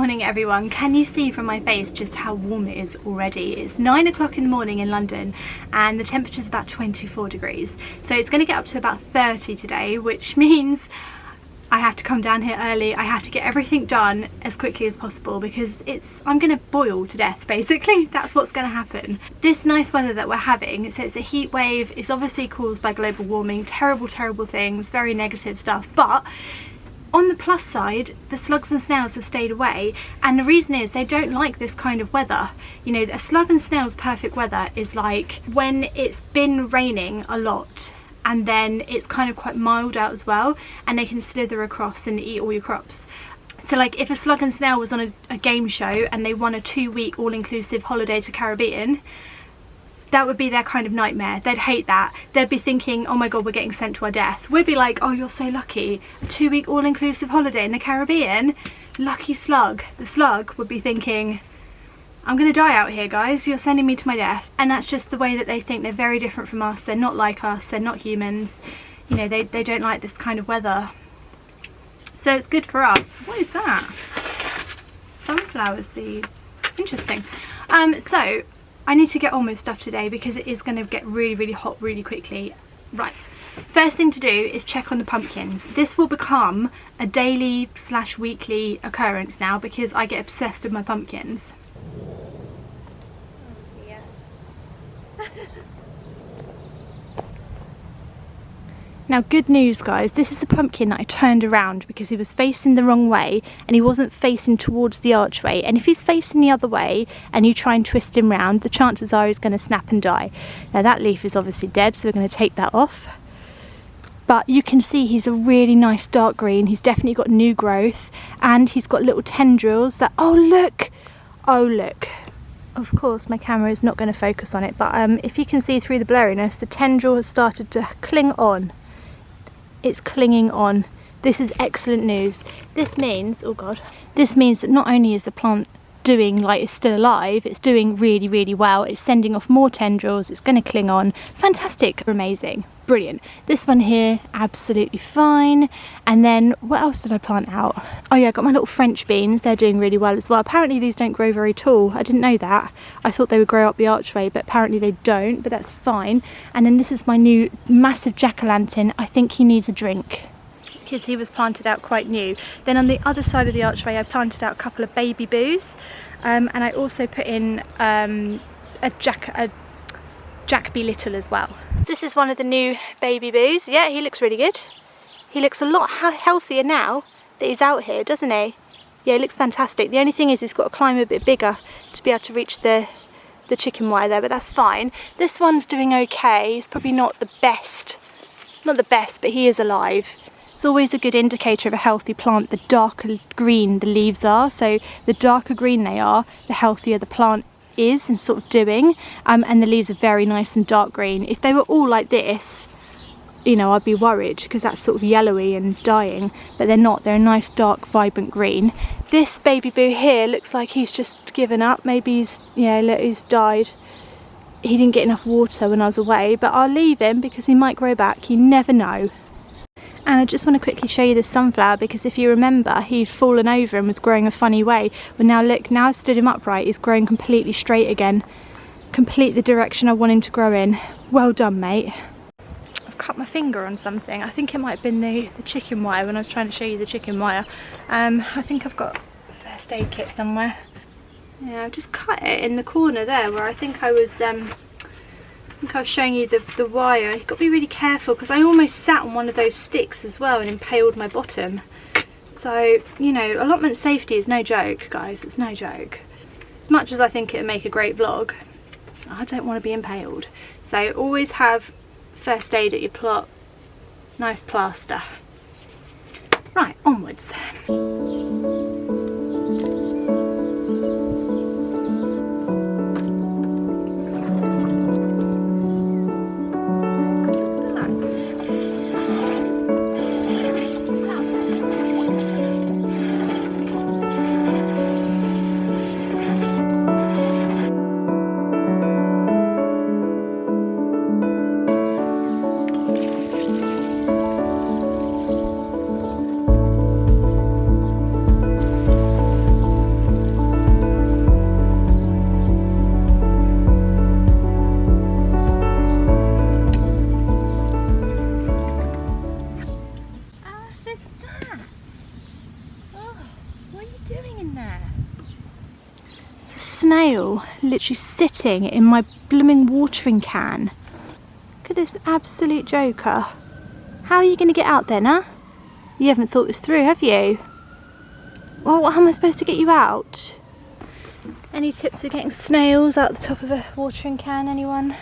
morning everyone. Can you see from my face just how warm it is already? It's 9 o'clock in the morning in London and the temperature is about 24 degrees. So it's going to get up to about 30 today, which means I have to come down here early. I have to get everything done as quickly as possible because I'm going to boil to death basically. That's what's going to happen. This nice weather that we're having, so it's a heat wave, it's obviously caused by global warming, terrible things, very negative stuff, but on the plus side, the slugs and snails have stayed away, and the reason is they don't like this kind of weather. You know, a slug and snail's perfect weather is like when it's been raining a lot and then it's kind of quite mild out as well, and they can slither across and eat all your crops. So like if a slug and snail was on a game show and they won a 2-week all-inclusive holiday to Caribbean, that would be their kind of nightmare. They'd hate that. They'd be thinking, oh my god, we're getting sent to our death. We'd be like, oh, you're so lucky. A 2-week all-inclusive holiday in the Caribbean? Lucky slug. The slug would be thinking, I'm gonna die out here, guys. You're sending me to my death. And that's just the way that they think. They're very different from us. They're not like us. They're not humans. You know, they don't like this kind of weather. So it's good for us. What is that? Sunflower seeds. Interesting. So I need to get on with stuff today because it is going to get really hot really quickly. Right, first thing to do is check on the pumpkins. This will become a daily / weekly occurrence now because I get obsessed with my pumpkins. Oh dear. Now good news guys, this is the pumpkin that I turned around because he was facing the wrong way and he wasn't facing towards the archway, and if he's facing the other way and you try and twist him round, the chances are he's going to snap and die. Now that leaf is obviously dead, so we're going to take that off, but you can see he's a really nice dark green. He's definitely got new growth and he's got little tendrils that, oh look, of course my camera is not going to focus on it, but if you can see through the blurriness, the tendril has started to cling on. It's clinging on. This is excellent news. This means, oh god, this means that not only is the plant doing like it's still alive, it's doing really well. It's sending off more tendrils, it's going to cling on. Fantastic, amazing, brilliant. This one here, absolutely fine. And then what else did I plant out? Oh yeah, I got my little French beans. They're doing really well as well. Apparently these don't grow very tall. I didn't know that. I thought they would grow up the archway, but apparently they don't, but that's fine. And then this is my new massive jack-o'-lantern. I think he needs a drink because he was planted out quite new. Then on the other side of the archway I planted out a couple of baby boos, and I also put in a Jacoby Little as well. This is one of the new baby boos. Yeah, he looks really good. He looks a lot healthier now that he's out here, doesn't he? Yeah, he looks fantastic. The only thing is he's got to climb a bit bigger to be able to reach the chicken wire there, but that's fine. This one's doing okay. He's probably not the best, but he is alive. It's always a good indicator of a healthy plant, the darker green the leaves are. So the darker green they are, the healthier the plant is and sort of doing. And the leaves are very nice and dark green. If they were all like this, you know, I'd be worried because that's sort of yellowy and dying, but they're not. They're a nice dark vibrant green. This baby boo here looks like he's just given up. Maybe he's, yeah, look, he's died. He didn't get enough water when I was away, but I'll leave him because he might grow back. You never know. And I just want to quickly show you this sunflower because if you remember, he'd fallen over and was growing a funny way. But now look, now I've stood him upright, he's growing completely straight again. Complete the direction I want him to grow in. Well done, mate. I've cut my finger on something. I think it might have been the chicken wire when I was trying to show you the chicken wire. I think I've got a first aid kit somewhere. Yeah, I've just cut it in the corner there where I think I was showing you the wire. You've got to be really careful because I almost sat on one of those sticks as well and impaled my bottom. So, you know, allotment safety is no joke, guys. It's no joke. As much as I think it would make a great vlog, I don't want to be impaled. So always have first aid at your plot. Nice plaster. Right, onwards then. There's a snail literally sitting in my blooming watering can. Look at this absolute joker. How are you going to get out then, huh? You haven't thought this through, have you? Well, how am I supposed to get you out? Any tips for getting snails out the top of a watering can, anyone?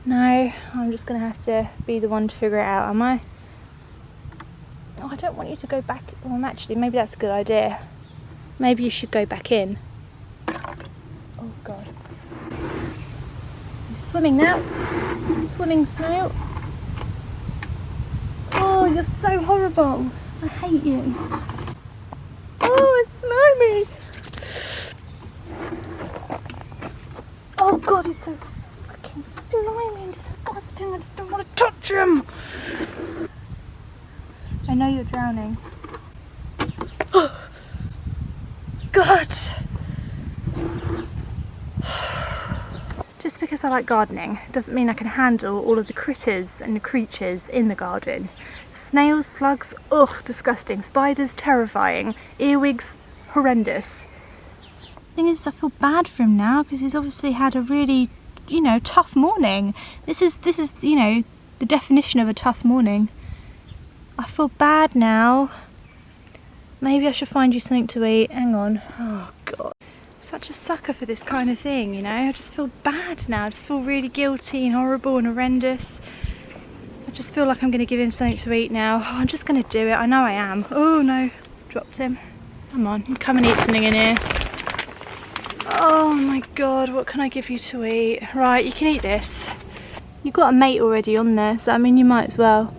No, I'm just going to have to be the one to figure it out, am I? Oh, I don't want you to go back. Well, actually, maybe that's a good idea. Maybe you should go back in. Oh, God. You're swimming now. Swimming snail. Oh, you're so horrible. I hate you. Oh, it's slimy. Oh God, it's so fucking slimy and disgusting. I just don't want to touch him. I know you're drowning. Oh, God. Just because I like gardening doesn't mean I can handle all of the critters and the creatures in the garden. Snails, slugs, ugh, disgusting. Spiders, terrifying. Earwigs, horrendous. Thing is, I feel bad for him now because he's obviously had a really, you know, tough morning. This is, you know, the definition of a tough morning. I feel bad now. Maybe I should find you something to eat. Hang on. Oh God. Such a sucker for this kind of thing, you know. I just feel bad now. I just feel really guilty and horrible and horrendous. I just feel like I'm going to give him something to eat now. Oh, I'm just going to do it. I know I am. Oh no, dropped him. Come on, come and eat something in here. Oh my God, what can I give you to eat? Right, you can eat this. You've got a mate already on there, so I mean you might as well.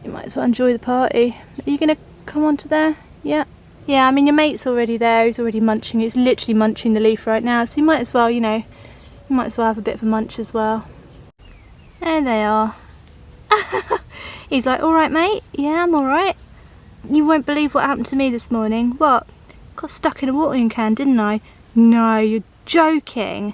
You might as well enjoy the party. Are you going to come onto there? Yeah. Yeah, I mean your mate's already there, he's already munching, he's literally munching the leaf right now, so you might as well, you know, you might as well have a bit of a munch as well. There they are. He's like, alright mate, yeah I'm alright. You won't believe what happened to me this morning. What? Got stuck in a watering can, didn't I? No, you're joking.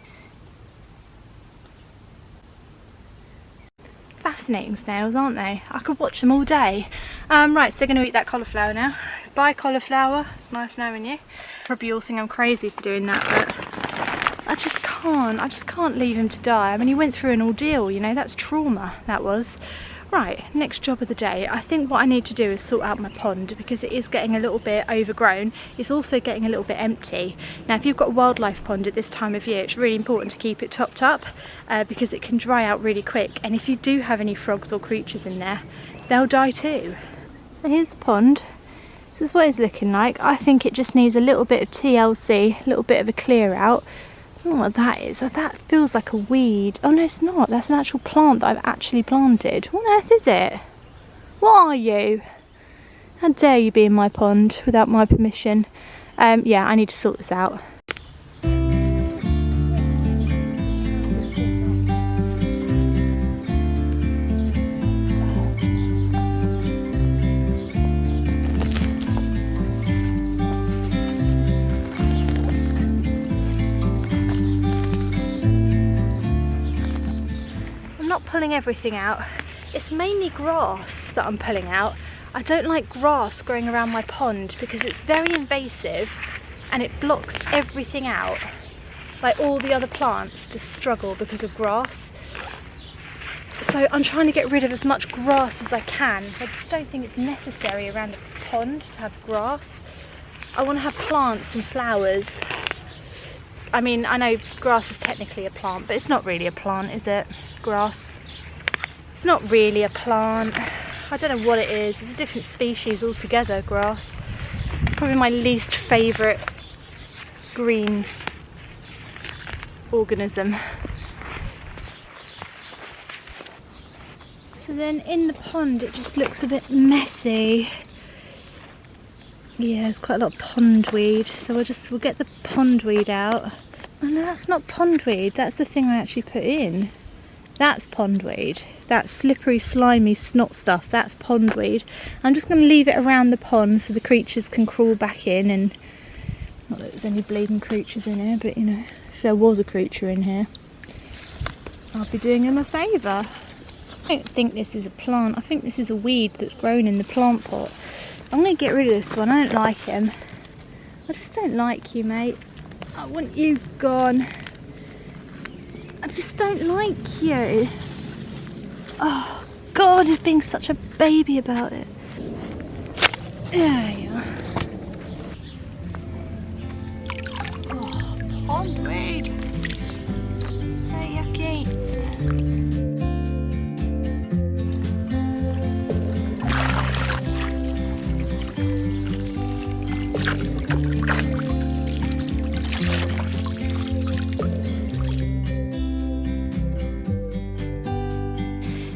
Fascinating snails, aren't they? I could watch them all day. Right, so they're going to eat that cauliflower now. Bye cauliflower, it's nice knowing you. Probably you'll think I'm crazy for doing that, but I just can't leave him to die. I mean, he went through an ordeal, you know, that's trauma, that was. Right, next job of the day. I think what I need to do is sort out my pond because it is getting a little bit overgrown. It's also getting a little bit empty. Now, if you've got a wildlife pond at this time of year, it's really important to keep it topped up because it can dry out really quick. And if you do have any frogs or creatures in there, they'll die too. So here's the pond. This is what it's looking like. I think it just needs a little bit of TLC, a little bit of a clear out. I don't know what that is. That feels like a weed. Oh no, it's not. That's an actual plant that I've actually planted. What on earth is it? What are you? How dare you be in my pond without my permission? Yeah, I need to sort this out. Pulling everything out. It's mainly grass that I'm pulling out. I don't like grass growing around my pond because it's very invasive and it blocks everything out. Like all the other plants just struggle because of grass. So I'm trying to get rid of as much grass as I can. I just don't think it's necessary around a pond to have grass. I want to have plants and flowers. I mean, I know grass is technically a plant, but it's not really a plant, is it? Grass. It's not really a plant. I don't know what it is. It's a different species altogether, grass. Probably my least favourite green organism. So then in the pond it just looks a bit messy. Yeah, there's quite a lot of pondweed, so we'll get the pondweed out. Oh no, that's not pondweed, that's the thing I actually put in. That's pondweed. That slippery, slimy snot stuff, that's pondweed. I'm just going to leave it around the pond so the creatures can crawl back in, and not that there's any bleeding creatures in here, but you know, if there was a creature in here, I'll be doing him a favour. I don't think this is a plant, I think this is a weed that's grown in the plant pot. I'm going to get rid of this one, I don't like him. I just don't like you, mate. I want you gone. I just don't like you. Oh God, he's being such a baby about it. There you are. Oh, pond weed. So yucky.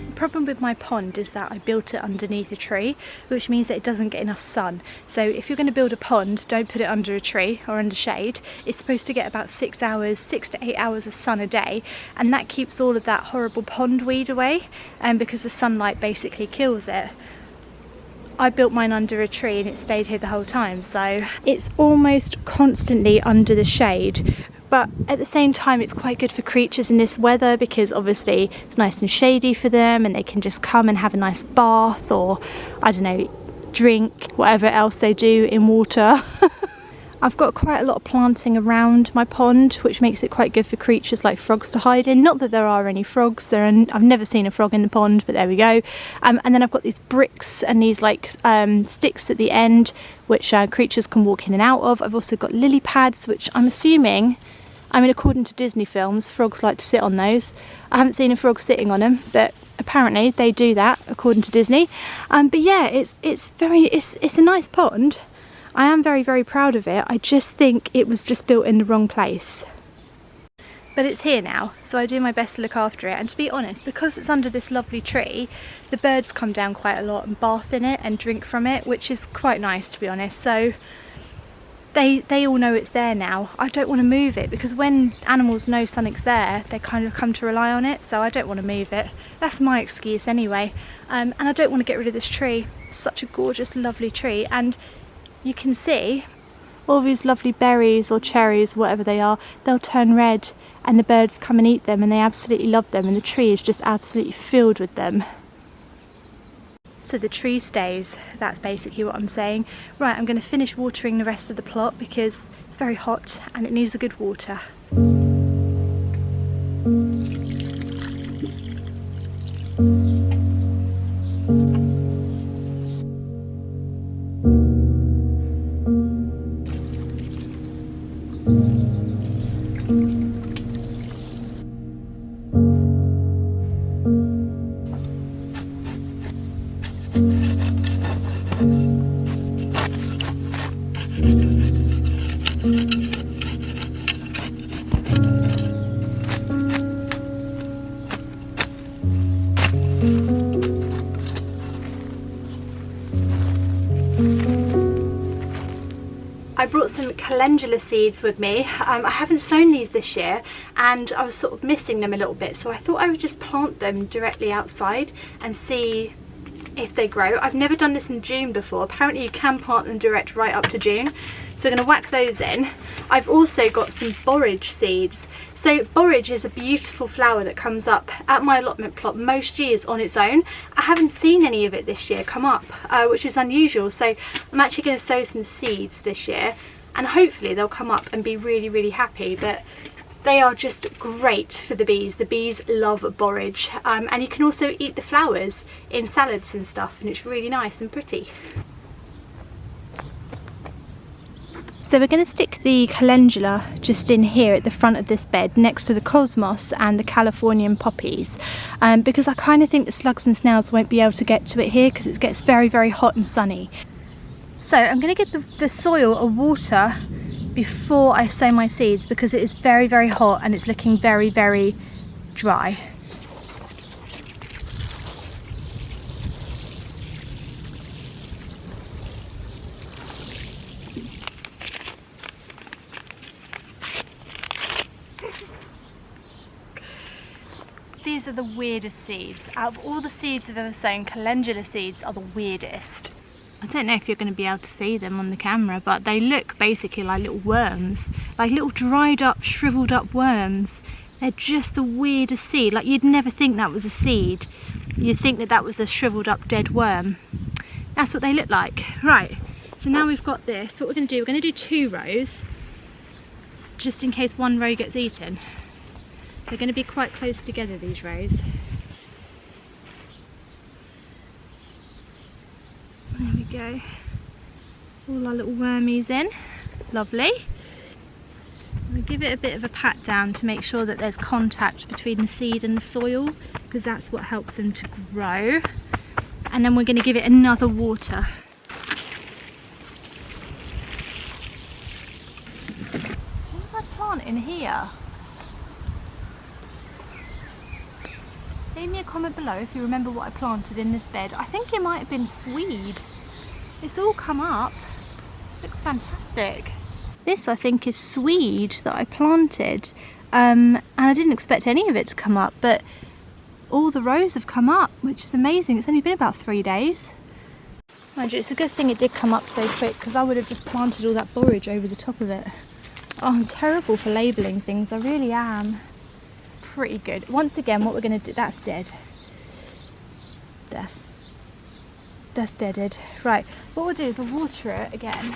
The problem with my pond is that I built it underneath a tree, which means that it doesn't get enough sun. So if you're going to build a pond, don't put it under a tree or under shade. It's supposed to get about 6 to 8 hours of sun a day, and that keeps all of that horrible pond weed away, because the sunlight basically kills it. I built mine under a tree and it stayed here the whole time, so it's almost constantly under the shade. But at the same time, it's quite good for creatures in this weather because obviously it's nice and shady for them, and they can just come and have a nice bath, or I don't know, drink whatever else they do in water. I've got quite a lot of planting around my pond, which makes it quite good for creatures like frogs to hide in. Not that there are any frogs. I've never seen a frog in the pond, but there we go. And then I've got these bricks and these like sticks at the end, which creatures can walk in and out of. I've also got lily pads, which I'm assuming, I mean, according to Disney films, frogs like to sit on those. I haven't seen a frog sitting on them, but apparently they do that according to Disney. But yeah, it's a nice pond. I am very, very proud of it. I just think it was just built in the wrong place. But it's here now, so I do my best to look after it. And to be honest, because it's under this lovely tree, the birds come down quite a lot and bath in it and drink from it, which is quite nice, to be honest. So they all know it's there now. I don't want to move it because when animals know something's there, they kind of come to rely on it, so I don't want to move it. That's my excuse anyway. And I don't want to get rid of this tree. It's such a gorgeous, lovely tree, and you can see all these lovely berries or cherries, whatever they are, they'll turn red and the birds come and eat them, and they absolutely love them, and the tree is just absolutely filled with them. So the tree stays, that's basically what I'm saying. Right, I'm going to finish watering the rest of the plot because it's very hot and it needs a good water. I brought some calendula seeds with me. I haven't sown these this year and I was sort of missing them a little bit, so I thought I would just plant them directly outside and see if they grow. I've never done this in June before. Apparently you can plant them direct right up to June, so I'm going to whack those in. I've also got some borage seeds. So borage is a beautiful flower that comes up at my allotment plot most years on its own. I haven't seen any of it this year come up, which is unusual, so I'm actually going to sow some seeds this year and hopefully they'll come up and be really, really happy. But they are just great for the bees. The bees love borage, and you can also eat the flowers in salads and stuff, and it's really nice and pretty. So we're going to stick the calendula just in here at the front of this bed next to the cosmos and the Californian poppies, because I kind of think the slugs and snails won't be able to get to it here because it gets very, very hot and sunny. So I'm going to get the soil a water before I sow my seeds because it is very, very hot and it's looking very, very dry. These are the weirdest seeds. Out of all the seeds I've ever sown, calendula seeds are the weirdest. I don't know if you're going to be able to see them on the camera, but they look basically like little worms, like little dried up, shriveled up worms. They're just the weirdest seed. Like, you'd never think that was a seed. You'd think that that was a shriveled up dead worm. That's what they look like. Right, so now we've got this. What we're going to do, we're going to do 2 rows. just in case one row gets eaten. They're going to be quite close together, these rows. There we go. All our little wormies in. Lovely. We give it a bit of a pat down to make sure that there's contact between the seed and the soil, because that's what helps them to grow. And then we're going to give it another water. What did I plant in here? Leave me a comment below if you remember what I planted in this bed. I think it might have been swede. It's all come up. Looks fantastic. This I think is swede that I planted, and I didn't expect any of it to come up, but all the rows have come up, which is amazing. It's only been about 3 days. Mind you, it's a good thing it did come up so quick, because I would have just planted all that borage over the top of it. Oh, I'm terrible for labelling things, I really am. Pretty good. Once again, what we're going to do, that's dead. That's deaded. Right, what we'll do is we'll water it again.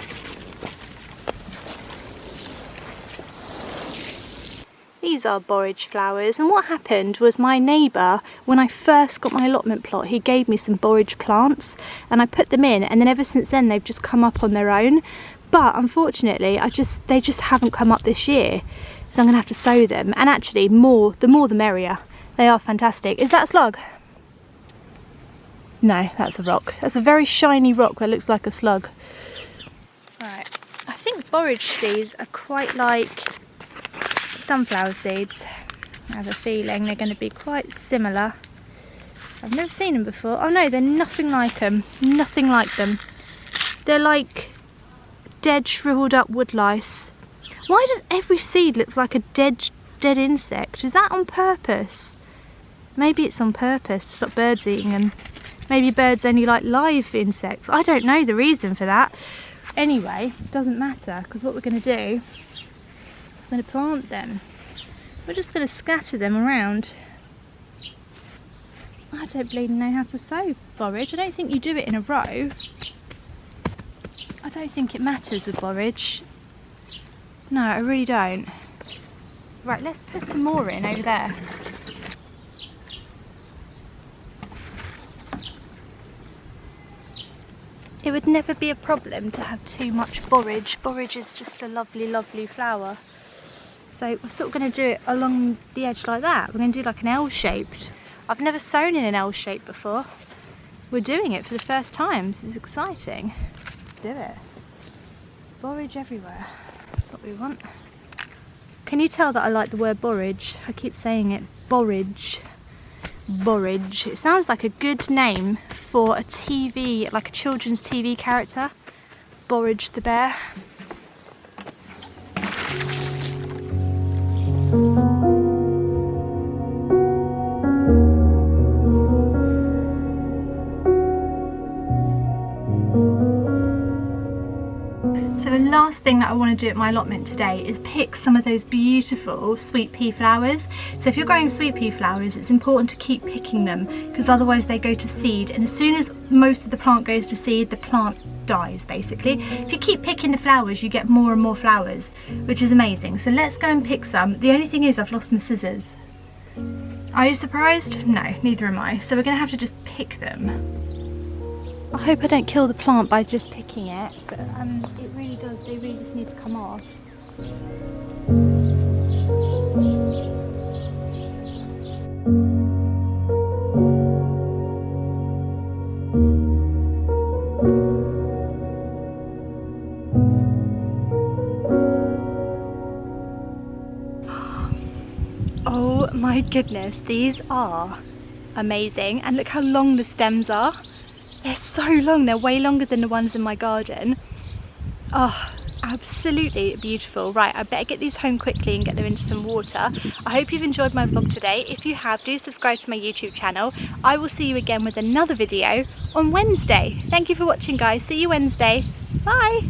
These are borage flowers, and what happened was my neighbour, when I first got my allotment plot, he gave me some borage plants and I put them in, and then ever since then they've just come up on their own. But unfortunately they just haven't come up this year, so I'm going to have to sow them. And actually the more the merrier. They are fantastic. Is that a slug? No, that's a rock. That's a very shiny rock that looks like a slug. Right, I think borage seeds are quite like sunflower seeds. I have a feeling they're going to be quite similar. I've never seen them before. Oh no, they're nothing like them. Nothing like them. They're like dead, shriveled up wood lice. Why does every seed look like a dead insect? Is that on purpose? Maybe it's on purpose to stop birds eating them. Maybe birds only like live insects. I don't know the reason for that. Anyway, it doesn't matter, because what we're going to do, I'm going to plant them. We're just going to scatter them around. I don't bleeding know how to sow borage. I don't think you do it in a row. I don't think it matters with borage. No, I really don't. Right, let's put some more in over there. It would never be a problem to have too much borage. Borage is just a lovely, lovely flower. So we're sort of going to do it along the edge like that. We're going to do like an L-shaped. I've never sown in an L-shape before. We're doing it for the first time. This is exciting. Do it. Borage everywhere. That's what we want. Can you tell that I like the word borage? I keep saying it. Borage. Borage. It sounds like a good name for a TV, like a children's TV character. Borage the bear. So the last thing that I want to do at my allotment today is pick some of those beautiful sweet pea flowers. So if you're growing sweet pea flowers, it's important to keep picking them, because otherwise they go to seed, and as soon as most of the plant goes to seed, the plant dies basically. If you keep picking the flowers, you get more and more flowers, which is amazing. So let's go and pick some. The only thing is I've lost my scissors. Are you surprised? No, neither am I. So we're going to have to just pick them. I hope I don't kill the plant by just picking it, but it really does, they really just need to come off. Oh my goodness, these are amazing, and look how long the stems are. They're so long, they're way longer than the ones in my garden. Oh, absolutely beautiful. Right, I better get these home quickly and get them into some water. I hope you've enjoyed my vlog today. If you have, do subscribe to my YouTube channel. I will see you again with another video on Wednesday. Thank you for watching, guys. See you Wednesday. Bye.